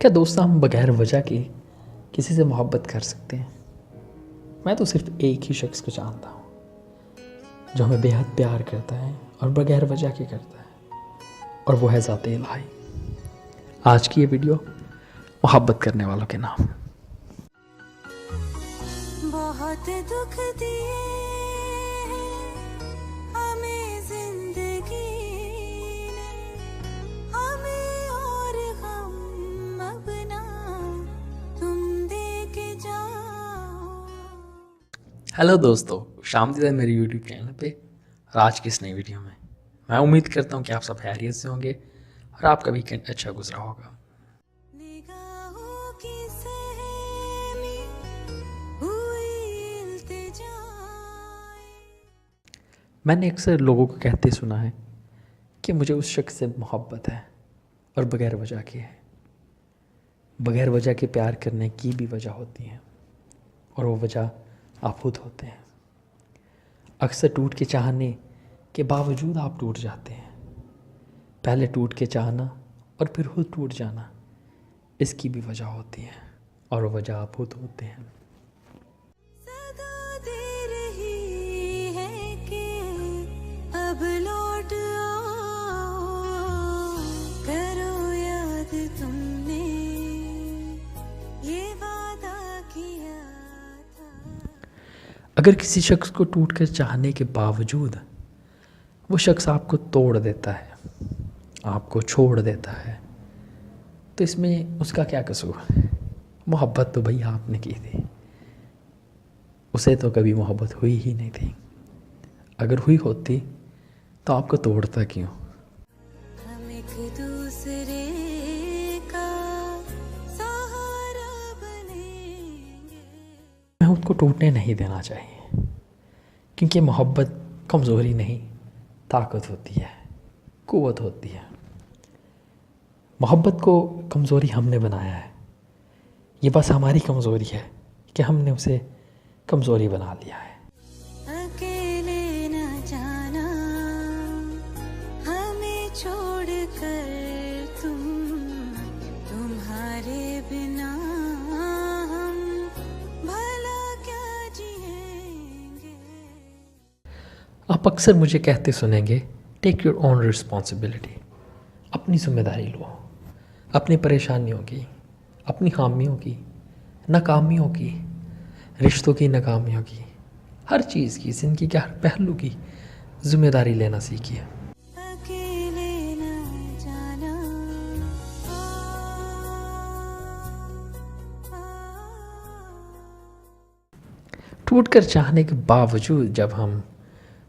क्या दोस्तों हम बगैर वजह के किसी से मोहब्बत कर सकते हैं? मैं तो सिर्फ एक ही शख्स को जानता हूँ जो हमें बेहद प्यार करता है और बगैर वजह के करता है, और वो है ज़ाते इलाही। आज की ये वीडियो मोहब्बत करने वालों के नाम। बहुत दुख दिए हमें जिंदगी ने, हमें और गम अब ना तुम दे के जाओ। हेलो दोस्तों, शामदीद है मेरी यूट्यूब चैनल पे। और आज की इस नई वीडियो में मैं उम्मीद करता हूँ कि आप सब खैरियत से होंगे और आपका वीकेंड अच्छा गुजरा होगा। निगाहों की सहमी हुई इल्तिजाएं। मैंने अक्सर लोगों को कहते सुना है कि मुझे उस शख्स से मोहब्बत है और बगैर वजह की है। बगैर वजह के प्यार करने की भी वजह होती है और वो वजह आप खुद होते हैं। अक्सर टूट के चाहने के बावजूद आप टूट जाते हैं। पहले टूट के चाहना और फिर खुद टूट जाना, इसकी भी वजह होती है और वो वजह आप खुद होते हैं। सदा दे रही है कि अब लौट आओ, करो याद तुमने ये वादा किया था। अगर किसी शख्स को टूट कर चाहने के बावजूद वो शख्स आपको तोड़ देता है, आपको छोड़ देता है, तो इसमें उसका क्या कसूर? मोहब्बत तो भैया आपने की थी, उसे तो कभी मोहब्बत हुई ही नहीं थी। अगर हुई होती तो आपको तोड़ता क्यों? हम एक दूसरे का सहारा बनेंगे। मैं उसको टूटने नहीं देना चाहिए, क्योंकि मोहब्बत कमज़ोरी नहीं, ताकत होती है, कुव्वत होती है। मोहब्बत को कमज़ोरी हमने बनाया है। ये बस हमारी कमज़ोरी है कि हमने उसे कमज़ोरी बना लिया है। अकेले न जाना हमें छोड़ कर तुम, तुम्हारे बिना हम भला क्या जिएंगे। आप अक्सर मुझे कहते सुनेंगे, टेक योर ओन रिस्पॉन्सिबिलिटी। अपनी जिम्मेदारी लो, अपनी परेशानियों की, अपनी खामियों की, नाकामियों की, रिश्तों की नाकामियों की, हर चीज़ की, ज़िंदगी के हर पहलू की जिम्मेदारी लेना सीखिए। अकेले न जाना टूट कर चाहने के बावजूद जब हम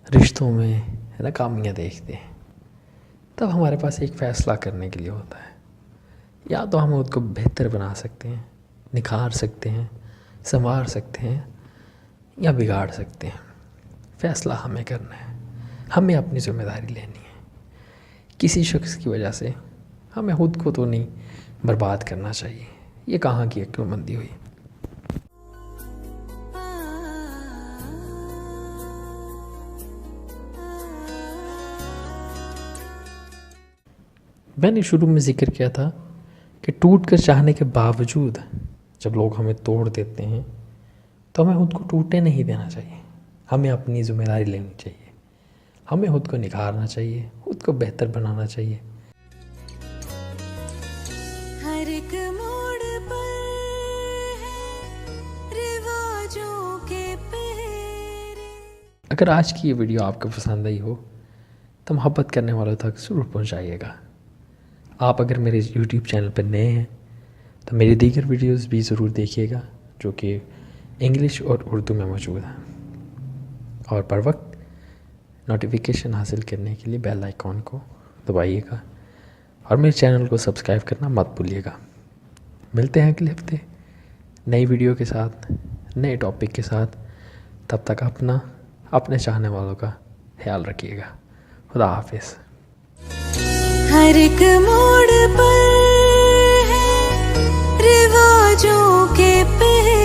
रिश्तों में नाकामियाँ देखते हैं, तब हमारे पास एक फ़ैसला करने के लिए होता है। या तो हम उसको बेहतर बना सकते हैं, निखार सकते हैं, संवार सकते हैं, या बिगाड़ सकते हैं। फ़ैसला हमें करना है, हमें अपनी जिम्मेदारी लेनी है। किसी शख्स की वजह से हमें खुद को तो नहीं बर्बाद करना चाहिए। ये कहाँ की अक्लमंदी हुई? मैंने शुरू में जिक्र किया था कि टूट कर चाहने के बावजूद जब लोग हमें तोड़ देते हैं तो हमें खुद को टूटने नहीं देना चाहिए। हमें अपनी जिम्मेदारी लेनी चाहिए, हमें खुद को निखारना चाहिए, खुद को बेहतर बनाना चाहिए। हर एक मोड़ पर है रिवाजों के पहरे। अगर आज की ये वीडियो आपको पसंद आई हो तो मोहब्बत करने वालों तक ज़रूर पहुंचाइएगा। आप अगर मेरे YouTube चैनल पर नए हैं तो मेरी दीगर वीडियोस भी ज़रूर देखिएगा, जो कि इंग्लिश और उर्दू में मौजूद हैं। और बर वक्त नोटिफिकेशन हासिल करने के लिए बेल आइकॉन को दबाइएगा और मेरे चैनल को सब्सक्राइब करना मत भूलिएगा। मिलते हैं अगले हफ्ते नई वीडियो के साथ, नए टॉपिक के साथ। तब तक अपने चाहने वालों का ख्याल रखिएगा। खुदा हाफिज़। हर एक मोड़ पर है रिवाजों के पहरे।